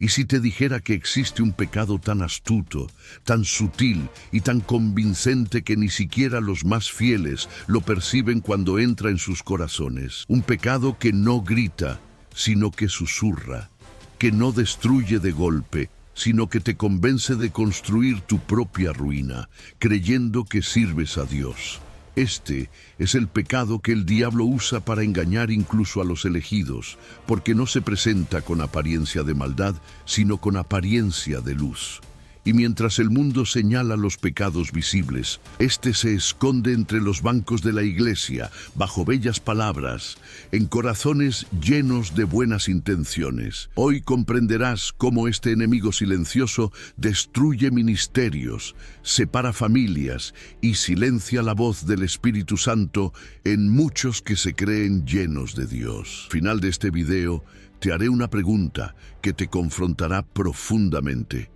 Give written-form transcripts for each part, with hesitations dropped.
¿Y si te dijera que existe un pecado tan astuto, tan sutil y tan convincente que ni siquiera los más fieles lo perciben cuando entra en sus corazones? Un pecado que no grita, sino que susurra, que no destruye de golpe, sino que te convence de construir tu propia ruina, creyendo que sirves a Dios. Este es el pecado que el diablo usa para engañar incluso a los elegidos, porque no se presenta con apariencia de maldad, sino con apariencia de luz. Y mientras el mundo señala los pecados visibles, este se esconde entre los bancos de la iglesia, bajo bellas palabras, en corazones llenos de buenas intenciones. Hoy comprenderás cómo este enemigo silencioso destruye ministerios, separa familias y silencia la voz del Espíritu Santo en muchos que se creen llenos de Dios. Al final de este video, te haré una pregunta que te confrontará profundamente.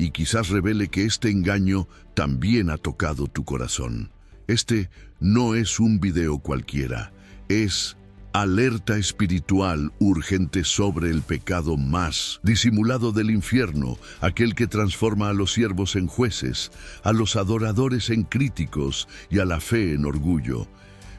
Y quizás revele que este engaño también ha tocado tu corazón. Este no es un video cualquiera, es alerta espiritual urgente sobre el pecado más disimulado del infierno, aquel que transforma a los siervos en jueces, a los adoradores en críticos y a la fe en orgullo.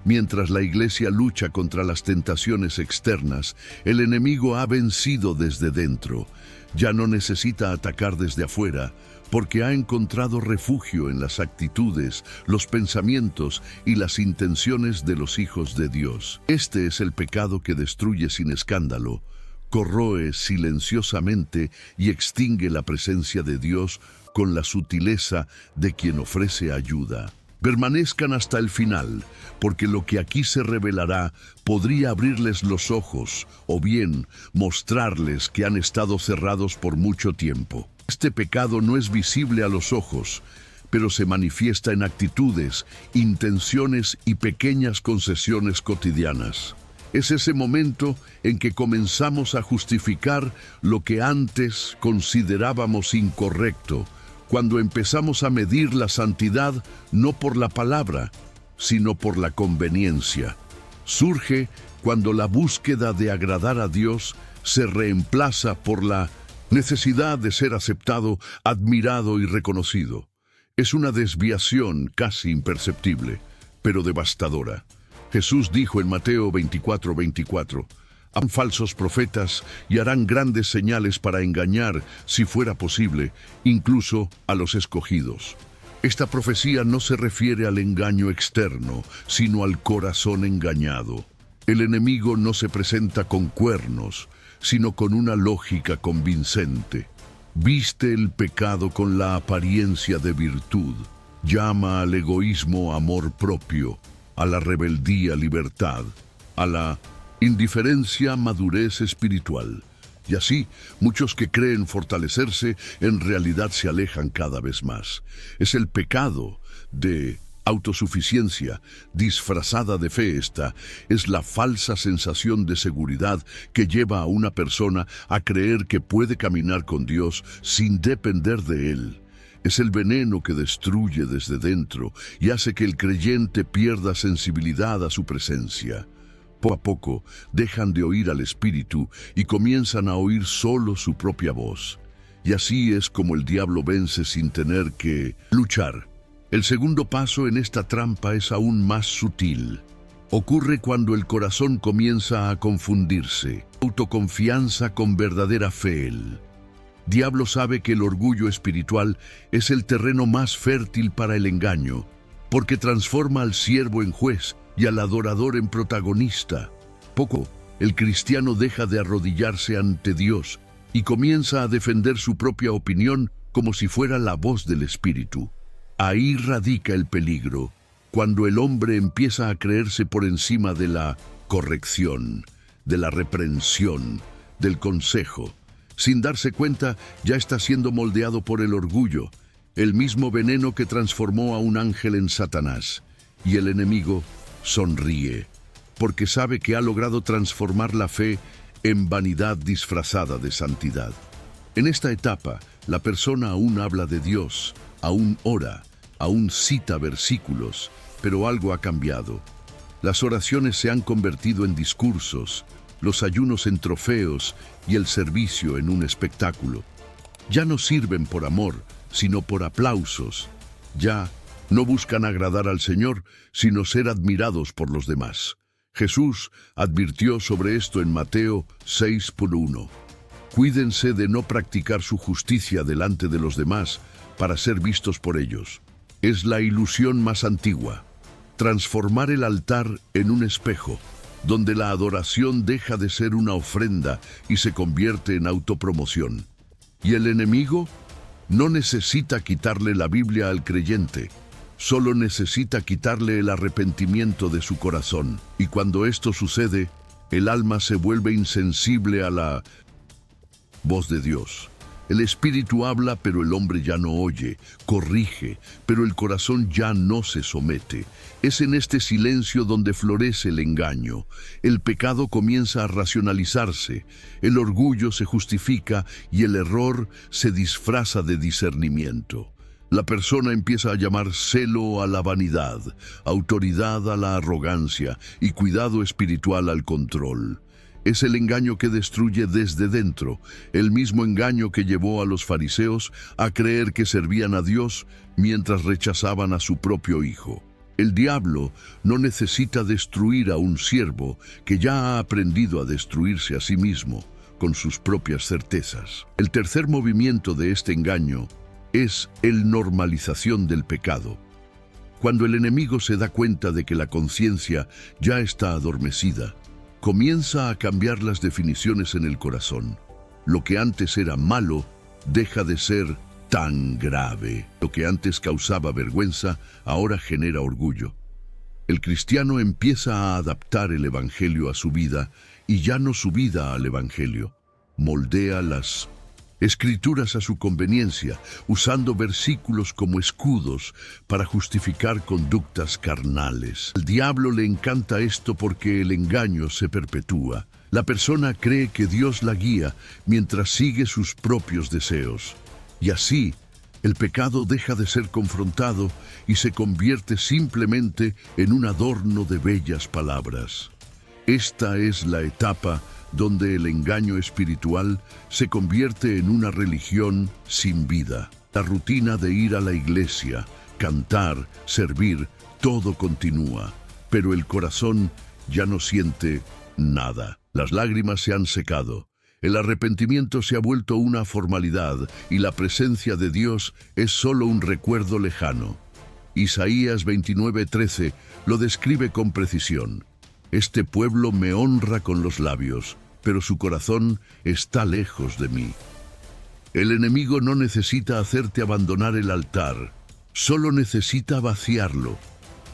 Mientras la iglesia lucha contra las tentaciones externas, el enemigo ha vencido desde dentro. Ya no necesita atacar desde afuera, porque ha encontrado refugio en las actitudes, los pensamientos y las intenciones de los hijos de Dios. Este es el pecado que destruye sin escándalo, corroe silenciosamente y extingue la presencia de Dios con la sutileza de quien ofrece ayuda. Permanezcan hasta el final, porque lo que aquí se revelará podría abrirles los ojos o bien mostrarles que han estado cerrados por mucho tiempo. Este pecado no es visible a los ojos, pero se manifiesta en actitudes, intenciones y pequeñas concesiones cotidianas. Es ese momento en que comenzamos a justificar lo que antes considerábamos incorrecto, cuando empezamos a medir la santidad no por la palabra, sino por la conveniencia. Surge cuando la búsqueda de agradar a Dios se reemplaza por la necesidad de ser aceptado, admirado y reconocido. Es una desviación casi imperceptible, pero devastadora. Jesús dijo en Mateo 24:24, «Harán falsos profetas y harán grandes señales para engañar, si fuera posible, incluso a los escogidos». Esta profecía no se refiere al engaño externo, sino al corazón engañado. El enemigo no se presenta con cuernos, sino con una lógica convincente. Viste el pecado con la apariencia de virtud. Llama al egoísmo amor propio, a la rebeldía libertad, a la indiferencia madurez espiritual. Y así, muchos que creen fortalecerse, en realidad se alejan cada vez más. Es el pecado de autosuficiencia disfrazada de fe. Esta es la falsa sensación de seguridad que lleva a una persona a creer que puede caminar con Dios sin depender de Él. Es el veneno que destruye desde dentro y hace que el creyente pierda sensibilidad a su presencia. Poco a poco dejan de oír al Espíritu y comienzan a oír solo su propia voz. Y así es como el diablo vence sin tener que luchar. El segundo paso en esta trampa es aún más sutil. Ocurre cuando el corazón comienza a confundirse. Autoconfianza con verdadera fe. El diablo sabe que el orgullo espiritual es el terreno más fértil para el engaño, porque transforma al siervo en juez y al adorador en protagonista. Poco, el cristiano deja de arrodillarse ante Dios y comienza a defender su propia opinión como si fuera la voz del Espíritu. Ahí radica el peligro, cuando el hombre empieza a creerse por encima de la corrección, de la reprensión, del consejo. Sin darse cuenta, ya está siendo moldeado por el orgullo, el mismo veneno que transformó a un ángel en Satanás. Y el enemigo sonríe, porque sabe que ha logrado transformar la fe en vanidad disfrazada de santidad. En esta etapa, la persona aún habla de Dios, aún ora, aún cita versículos, pero algo ha cambiado. Las oraciones se han convertido en discursos, los ayunos en trofeos y el servicio en un espectáculo. Ya no sirven por amor, sino por aplausos. Ya no buscan agradar al Señor, sino ser admirados por los demás. Jesús advirtió sobre esto en Mateo 6:1. Cuídense de no practicar su justicia delante de los demás para ser vistos por ellos. Es la ilusión más antigua. Transformar el altar en un espejo, donde la adoración deja de ser una ofrenda y se convierte en autopromoción. Y el enemigo no necesita quitarle la Biblia al creyente, solo necesita quitarle el arrepentimiento de su corazón. Y cuando esto sucede, el alma se vuelve insensible a la voz de Dios. El espíritu habla, pero el hombre ya no oye, corrige, pero el corazón ya no se somete. Es en este silencio donde florece el engaño. El pecado comienza a racionalizarse, el orgullo se justifica y el error se disfraza de discernimiento. La persona empieza a llamar celo a la vanidad, autoridad a la arrogancia y cuidado espiritual al control. Es el engaño que destruye desde dentro, el mismo engaño que llevó a los fariseos a creer que servían a Dios mientras rechazaban a su propio Hijo. El diablo no necesita destruir a un siervo que ya ha aprendido a destruirse a sí mismo con sus propias certezas. El tercer movimiento de este engaño es el normalización del pecado. Cuando el enemigo se da cuenta de que la conciencia ya está adormecida, comienza a cambiar las definiciones en el corazón. Lo que antes era malo deja de ser tan grave. Lo que antes causaba vergüenza ahora genera orgullo. El cristiano empieza a adaptar el evangelio a su vida y ya no su vida al evangelio. Moldea las escrituras a su conveniencia, usando versículos como escudos para justificar conductas carnales. Al diablo le encanta esto porque el engaño se perpetúa. La persona cree que Dios la guía mientras sigue sus propios deseos. Y así, el pecado deja de ser confrontado y se convierte simplemente en un adorno de bellas palabras. Esta es la etapa donde el engaño espiritual se convierte en una religión sin vida. La rutina de ir a la iglesia, cantar, servir, todo continúa, pero el corazón ya no siente nada. Las lágrimas se han secado, el arrepentimiento se ha vuelto una formalidad y la presencia de Dios es solo un recuerdo lejano. Isaías 29:13 lo describe con precisión. Este pueblo me honra con los labios, pero su corazón está lejos de mí. El enemigo no necesita hacerte abandonar el altar, solo necesita vaciarlo.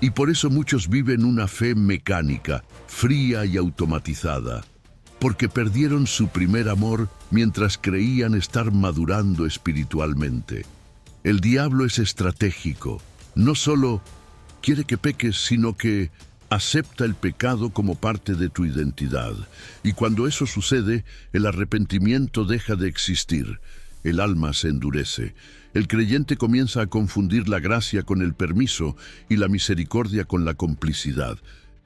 Y por eso muchos viven una fe mecánica, fría y automatizada, porque perdieron su primer amor mientras creían estar madurando espiritualmente. El diablo es estratégico, no solo quiere que peques, sino que acepta el pecado como parte de tu identidad. Y cuando eso sucede, el arrepentimiento deja de existir. El alma se endurece. El creyente comienza a confundir la gracia con el permiso y la misericordia con la complicidad.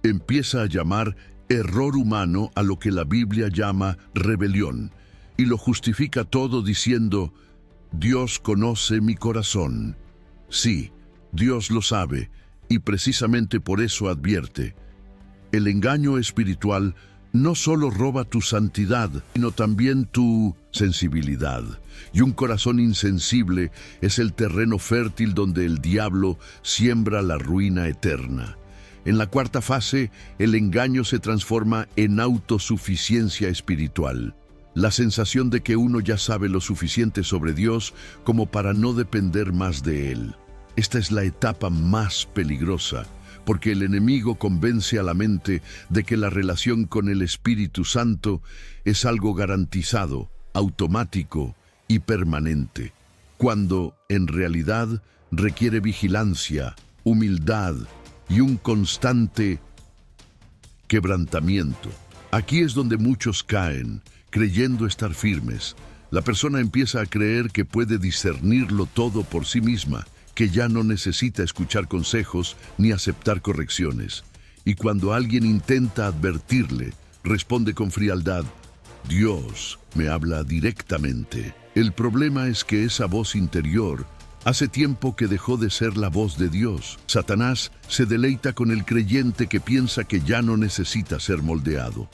Empieza a llamar error humano a lo que la Biblia llama rebelión, y lo justifica todo diciendo: Dios conoce mi corazón. Sí, Dios lo sabe, y precisamente por eso advierte: el engaño espiritual no solo roba tu santidad, sino también tu sensibilidad. Y un corazón insensible es el terreno fértil donde el diablo siembra la ruina eterna. En la cuarta fase, el engaño se transforma en autosuficiencia espiritual. La sensación de que uno ya sabe lo suficiente sobre Dios como para no depender más de Él. Esta es la etapa más peligrosa, porque el enemigo convence a la mente de que la relación con el Espíritu Santo es algo garantizado, automático y permanente, cuando en realidad requiere vigilancia, humildad y un constante quebrantamiento. Aquí es donde muchos caen, creyendo estar firmes. La persona empieza a creer que puede discernirlo todo por sí misma, que ya no necesita escuchar consejos ni aceptar correcciones. Y cuando alguien intenta advertirle, responde con frialdad: Dios me habla directamente. El problema es que esa voz interior hace tiempo que dejó de ser la voz de Dios. Satanás se deleita con el creyente que piensa que ya no necesita ser moldeado.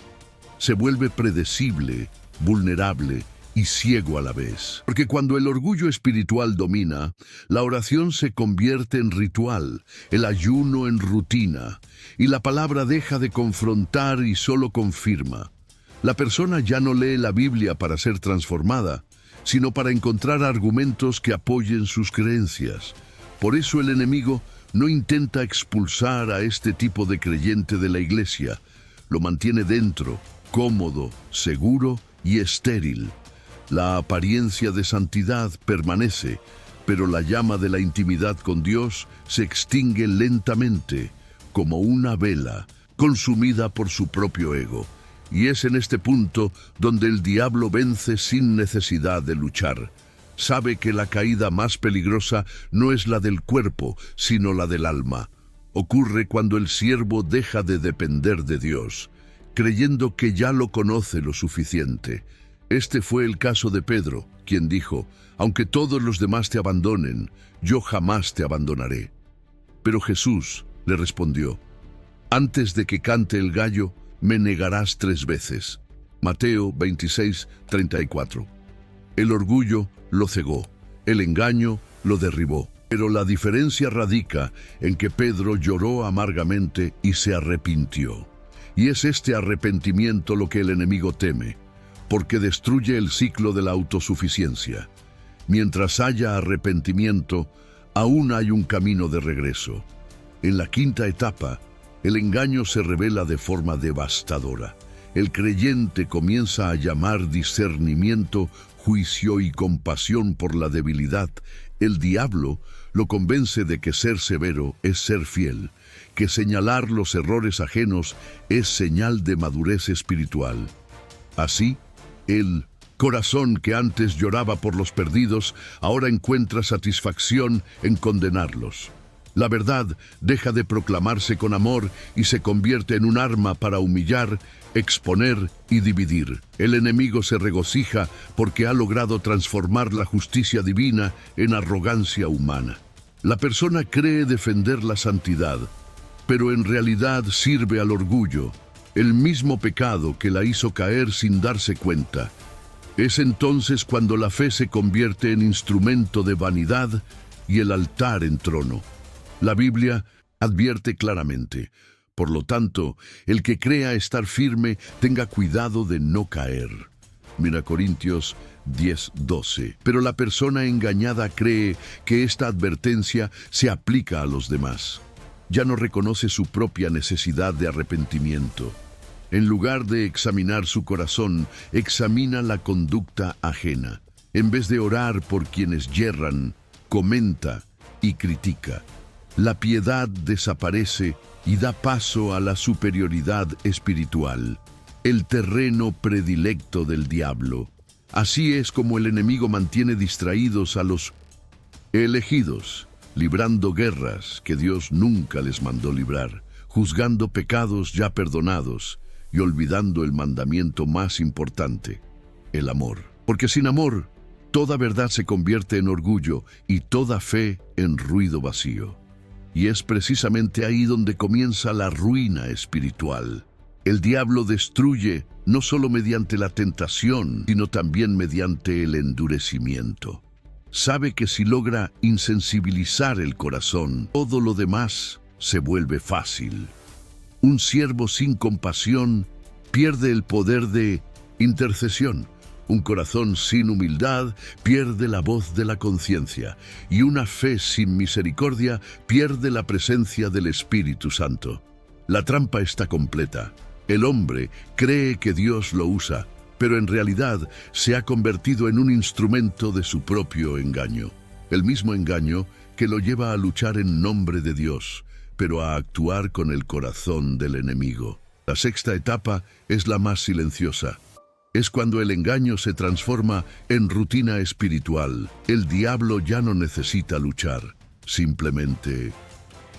Se vuelve predecible, vulnerable y ciego a la vez. Porque cuando el orgullo espiritual domina, la oración se convierte en ritual, el ayuno en rutina, y la palabra deja de confrontar y solo confirma. La persona ya no lee la Biblia para ser transformada, sino para encontrar argumentos que apoyen sus creencias. Por eso el enemigo no intenta expulsar a este tipo de creyente de la iglesia. Lo mantiene dentro, cómodo, seguro y estéril. La apariencia de santidad permanece, pero la llama de la intimidad con Dios se extingue lentamente, como una vela, consumida por su propio ego. Y es en este punto donde el diablo vence sin necesidad de luchar. Sabe que la caída más peligrosa no es la del cuerpo, sino la del alma. Ocurre cuando el siervo deja de depender de Dios, creyendo que ya lo conoce lo suficiente. Este fue el caso de Pedro, quien dijo: aunque todos los demás te abandonen, yo jamás te abandonaré. Pero Jesús le respondió: antes de que cante el gallo, me negarás 3 veces. Mateo 26:34. El orgullo lo cegó, el engaño lo derribó. Pero la diferencia radica en que Pedro lloró amargamente y se arrepintió. Y es este arrepentimiento lo que el enemigo teme, porque destruye el ciclo de la autosuficiencia. Mientras haya arrepentimiento, aún hay un camino de regreso. En la 5ª etapa, el engaño se revela de forma devastadora. El creyente comienza a llamar discernimiento, juicio y compasión por la debilidad. El diablo lo convence de que ser severo es ser fiel, que señalar los errores ajenos es señal de madurez espiritual. Así, el corazón que antes lloraba por los perdidos, ahora encuentra satisfacción en condenarlos. La verdad deja de proclamarse con amor y se convierte en un arma para humillar, exponer y dividir. El enemigo se regocija porque ha logrado transformar la justicia divina en arrogancia humana. La persona cree defender la santidad, pero en realidad sirve al orgullo, el mismo pecado que la hizo caer sin darse cuenta. Es entonces cuando la fe se convierte en instrumento de vanidad y el altar en trono. La Biblia advierte claramente: por lo tanto, el que crea estar firme, tenga cuidado de no caer. Mira Corintios 10:12. Pero la persona engañada cree que esta advertencia se aplica a los demás. Ya no reconoce su propia necesidad de arrepentimiento. En lugar de examinar su corazón, examina la conducta ajena. En vez de orar por quienes yerran, comenta y critica. La piedad desaparece y da paso a la superioridad espiritual, el terreno predilecto del diablo. Así es como el enemigo mantiene distraídos a los elegidos, librando guerras que Dios nunca les mandó librar, juzgando pecados ya perdonados y olvidando el mandamiento más importante, el amor. Porque sin amor, toda verdad se convierte en orgullo y toda fe en ruido vacío. Y es precisamente ahí donde comienza la ruina espiritual. El diablo destruye no solo mediante la tentación, sino también mediante el endurecimiento. Sabe que si logra insensibilizar el corazón, todo lo demás se vuelve fácil. Un siervo sin compasión pierde el poder de intercesión. Un corazón sin humildad pierde la voz de la conciencia, y una fe sin misericordia pierde la presencia del Espíritu Santo. La trampa está completa. El hombre cree que Dios lo usa, pero en realidad se ha convertido en un instrumento de su propio engaño. El mismo engaño que lo lleva a luchar en nombre de Dios, pero a actuar con el corazón del enemigo. La 6ª etapa es la más silenciosa. Es cuando el engaño se transforma en rutina espiritual. El diablo ya no necesita luchar, simplemente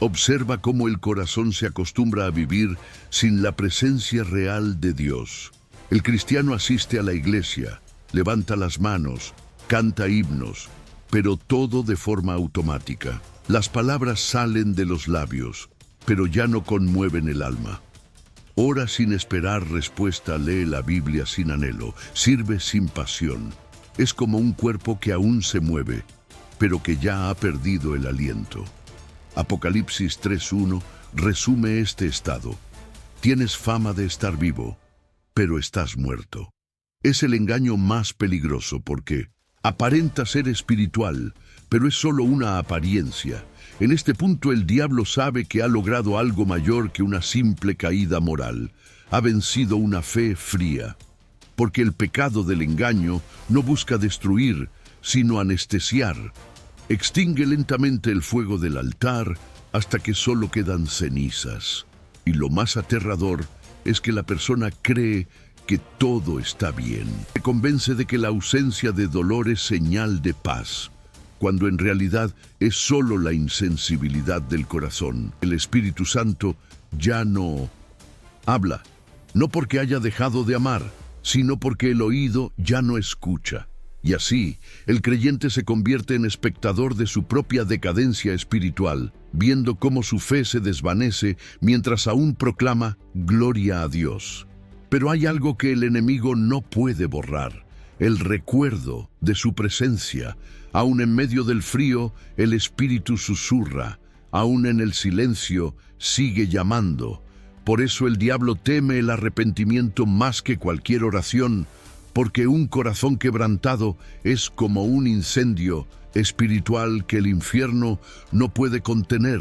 Observa cómo el corazón se acostumbra a vivir sin la presencia real de Dios. El cristiano asiste a la iglesia, levanta las manos, canta himnos, pero todo de forma automática. Las palabras salen de los labios, pero ya no conmueven el alma. Ora sin esperar respuesta, lee la Biblia sin anhelo, sirve sin pasión. Es como un cuerpo que aún se mueve, pero que ya ha perdido el aliento. Apocalipsis 3:1 resume este estado. Tienes fama de estar vivo, pero estás muerto. Es el engaño más peligroso porque aparenta ser espiritual, pero es solo una apariencia. En este punto el diablo sabe que ha logrado algo mayor que una simple caída moral. Ha vencido una fe fría, porque el pecado del engaño no busca destruir, sino anestesiar. Extingue lentamente el fuego del altar hasta que solo quedan cenizas. Y lo más aterrador es que la persona cree que todo está bien. Se convence de que la ausencia de dolor es señal de paz, cuando en realidad es solo la insensibilidad del corazón. El Espíritu Santo ya no habla, no porque haya dejado de amar, sino porque el oído ya no escucha. Y así, el creyente se convierte en espectador de su propia decadencia espiritual, viendo cómo su fe se desvanece mientras aún proclama gloria a Dios. Pero hay algo que el enemigo no puede borrar: el recuerdo de su presencia. Aún en medio del frío, el Espíritu susurra. Aún en el silencio, sigue llamando. Por eso el diablo teme el arrepentimiento más que cualquier oración, porque un corazón quebrantado es como un incendio espiritual que el infierno no puede contener.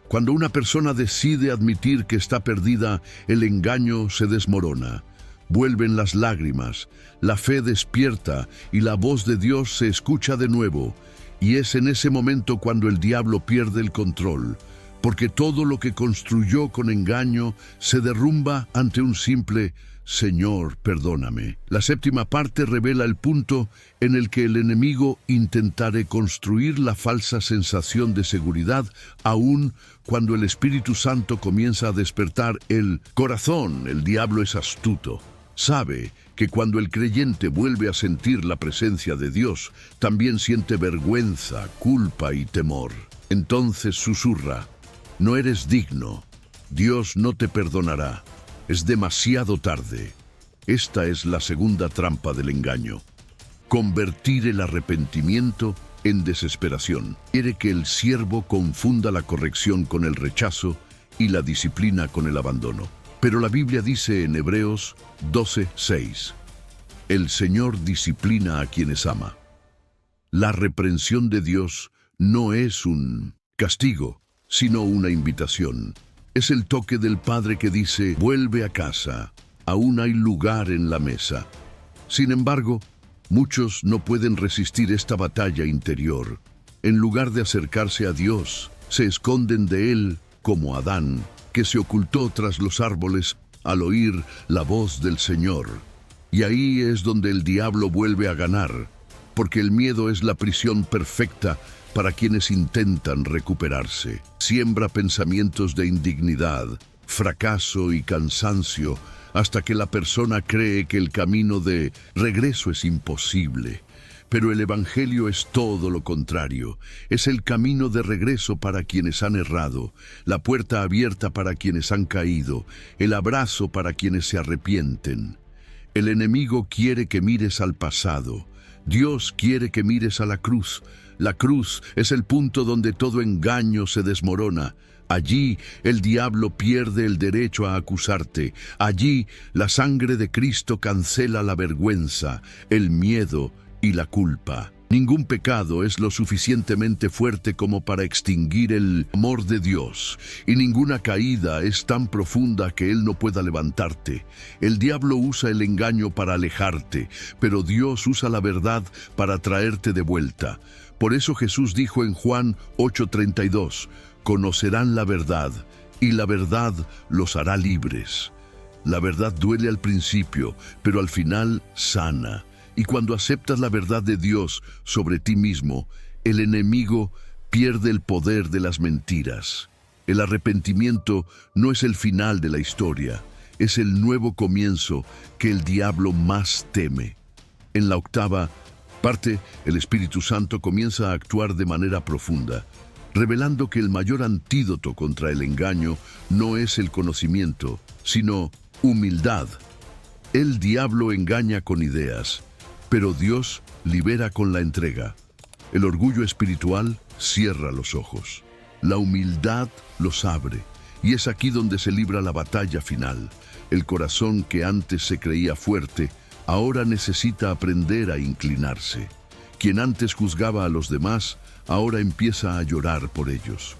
Cuando una persona decide admitir que está perdida, el engaño se desmorona. Vuelven las lágrimas, la fe despierta y la voz de Dios se escucha de nuevo. Y es en ese momento cuando el diablo pierde el control, porque todo lo que construyó con engaño se derrumba ante un simple Señor, perdóname. La séptima parte revela el punto en el que el enemigo intentará construir la falsa sensación de seguridad, aun cuando el Espíritu Santo comienza a despertar el corazón. El diablo es astuto. Sabe que cuando el creyente vuelve a sentir la presencia de Dios, también siente vergüenza, culpa y temor. Entonces susurra: no eres digno, Dios no te perdonará. Es demasiado tarde. Esta es la segunda trampa del engaño: convertir el arrepentimiento en desesperación. Quiere que el siervo confunda la corrección con el rechazo y la disciplina con el abandono. Pero la Biblia dice en Hebreos 12:6, el Señor disciplina a quienes ama. La reprensión de Dios no es un castigo, sino una invitación. Es el toque del Padre que dice: vuelve a casa, aún hay lugar en la mesa. Sin embargo, muchos no pueden resistir esta batalla interior. En lugar de acercarse a Dios, se esconden de Él como Adán, que se ocultó tras los árboles al oír la voz del Señor. Y ahí es donde el diablo vuelve a ganar, porque el miedo es la prisión perfecta para quienes intentan recuperarse. Siembra pensamientos de indignidad, fracaso y cansancio, hasta que la persona cree que el camino de regreso es imposible. Pero el Evangelio es todo lo contrario. Es el camino de regreso para quienes han errado, la puerta abierta para quienes han caído, el abrazo para quienes se arrepienten. El enemigo quiere que mires al pasado. Dios quiere que mires a la cruz. La cruz es el punto donde todo engaño se desmorona. Allí el diablo pierde el derecho a acusarte. Allí la sangre de Cristo cancela la vergüenza, el miedo y la culpa. Ningún pecado es lo suficientemente fuerte como para extinguir el amor de Dios, y ninguna caída es tan profunda que Él no pueda levantarte. El diablo usa el engaño para alejarte, pero Dios usa la verdad para traerte de vuelta. Por eso Jesús dijo en Juan 8:32, conocerán la verdad, y la verdad los hará libres. La verdad duele al principio, pero al final sana. Y cuando aceptas la verdad de Dios sobre ti mismo, el enemigo pierde el poder de las mentiras. El arrepentimiento no es el final de la historia, es el nuevo comienzo que el diablo más teme. En la octava parte, el Espíritu Santo comienza a actuar de manera profunda, revelando que el mayor antídoto contra el engaño no es el conocimiento, sino humildad. El diablo engaña con ideas, pero Dios libera con la entrega. El orgullo espiritual cierra los ojos. La humildad los abre, y es aquí donde se libra la batalla final. El corazón que antes se creía fuerte, ahora necesita aprender a inclinarse. Quien antes juzgaba a los demás, ahora empieza a llorar por ellos.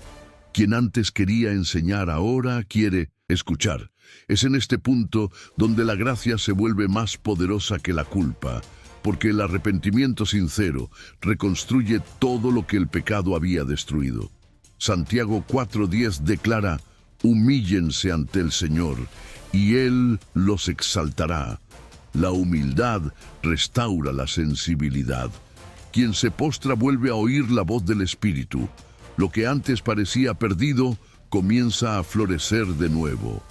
Quien antes quería enseñar, ahora quiere escuchar. Es en este punto donde la gracia se vuelve más poderosa que la culpa, porque el arrepentimiento sincero reconstruye todo lo que el pecado había destruido. Santiago 4:10 declara: humíllense ante el Señor, y Él los exaltará. La humildad restaura la sensibilidad. Quien se postra vuelve a oír la voz del Espíritu. Lo que antes parecía perdido comienza a florecer de nuevo.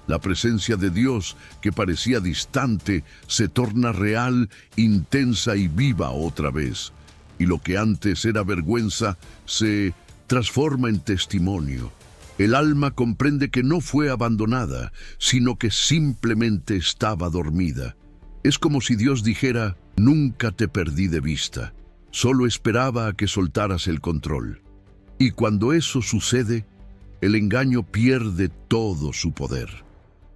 La presencia de Dios, que parecía distante, se torna real, intensa y viva otra vez. Y lo que antes era vergüenza se transforma en testimonio. El alma comprende que no fue abandonada, sino que simplemente estaba dormida. Es como si Dios dijera: nunca te perdí de vista, solo esperaba a que soltaras el control. Y cuando eso sucede, el engaño pierde todo su poder.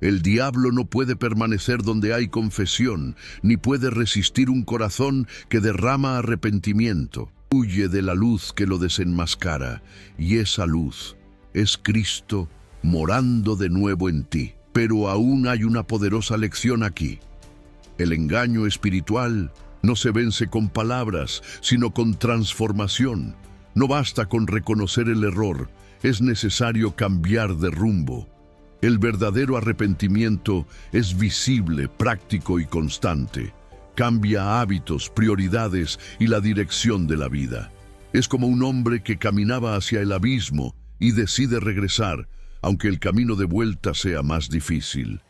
El diablo no puede permanecer donde hay confesión, ni puede resistir un corazón que derrama arrepentimiento. Huye de la luz que lo desenmascara, y esa luz es Cristo morando de nuevo en ti. Pero aún hay una poderosa lección aquí. El engaño espiritual no se vence con palabras, sino con transformación. No basta con reconocer el error, es necesario cambiar de rumbo. El verdadero arrepentimiento es visible, práctico y constante. Cambia hábitos, prioridades y la dirección de la vida. Es como un hombre que caminaba hacia el abismo y decide regresar, aunque el camino de vuelta sea más difícil.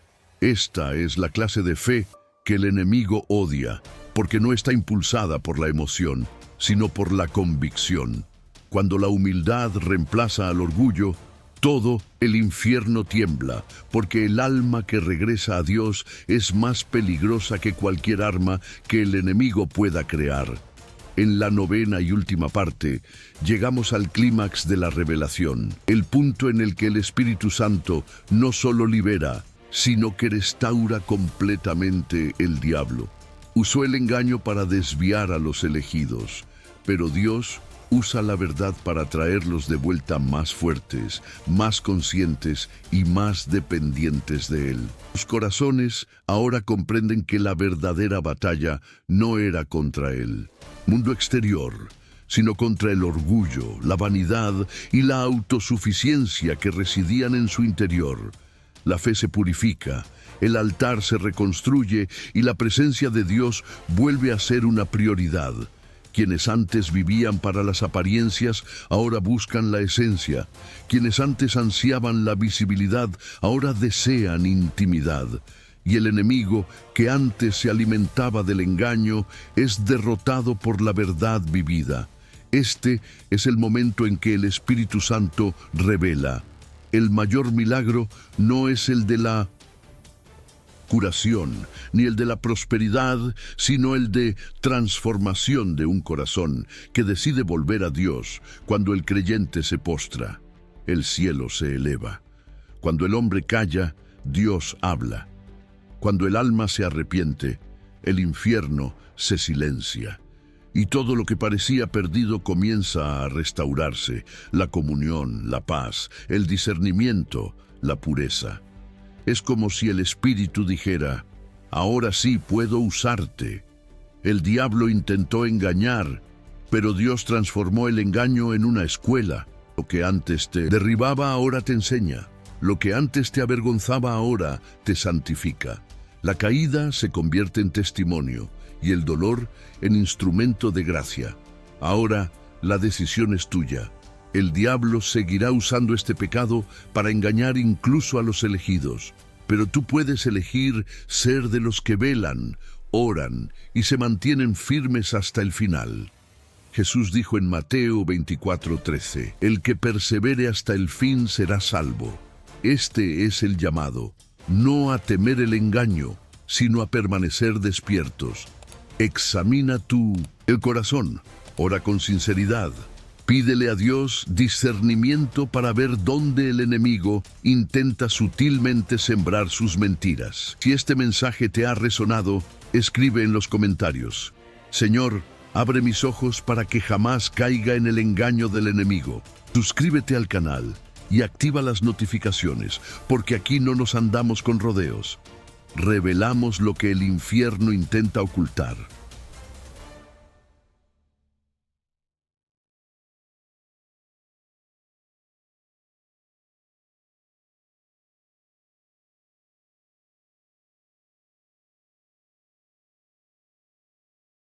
Esta es la clase de fe que el enemigo odia, porque no está impulsada por la emoción, sino por la convicción. Cuando la humildad reemplaza al orgullo, todo el infierno tiembla, porque el alma que regresa a Dios es más peligrosa que cualquier arma que el enemigo pueda crear. En la novena y última parte, llegamos al clímax de la revelación, el punto en el que el Espíritu Santo no solo libera, sino que restaura completamente el diablo. Usó el engaño para desviar a los elegidos, pero Dios usa la verdad para traerlos de vuelta más fuertes, más conscientes y más dependientes de Él. Sus corazones ahora comprenden que la verdadera batalla no era contra el mundo exterior, sino contra el orgullo, la vanidad y la autosuficiencia que residían en su interior. La fe se purifica, el altar se reconstruye y la presencia de Dios vuelve a ser una prioridad. Quienes antes vivían para las apariencias, ahora buscan la esencia. Quienes antes ansiaban la visibilidad, ahora desean intimidad. Y el enemigo, que antes se alimentaba del engaño, es derrotado por la verdad vivida. Este es el momento en que el Espíritu Santo revela. El mayor milagro no es el de la curación, ni el de la prosperidad, sino el de transformación de un corazón que decide volver a Dios. Cuando el creyente se postra, el cielo se eleva. Cuando el hombre calla, Dios habla. Cuando el alma se arrepiente, el infierno se silencia. Y todo lo que parecía perdido comienza a restaurarse: la comunión, la paz, el discernimiento, la pureza. Es como si el Espíritu dijera: ahora sí puedo usarte. El diablo intentó engañar, pero Dios transformó el engaño en una escuela. Lo que antes te derribaba ahora te enseña. Lo que antes te avergonzaba ahora te santifica. La caída se convierte en testimonio y el dolor en instrumento de gracia. Ahora la decisión es tuya. El diablo seguirá usando este pecado para engañar incluso a los elegidos. Pero tú puedes elegir ser de los que velan, oran y se mantienen firmes hasta el final. Jesús dijo en Mateo 24:13, el que persevere hasta el fin será salvo. Este es el llamado, no a temer el engaño, sino a permanecer despiertos. Examina tú el corazón, ora con sinceridad. Pídele a Dios discernimiento para ver dónde el enemigo intenta sutilmente sembrar sus mentiras. Si este mensaje te ha resonado, escribe en los comentarios: Señor, abre mis ojos para que jamás caiga en el engaño del enemigo. Suscríbete al canal y activa las notificaciones, porque aquí no nos andamos con rodeos. Revelamos lo que el infierno intenta ocultar.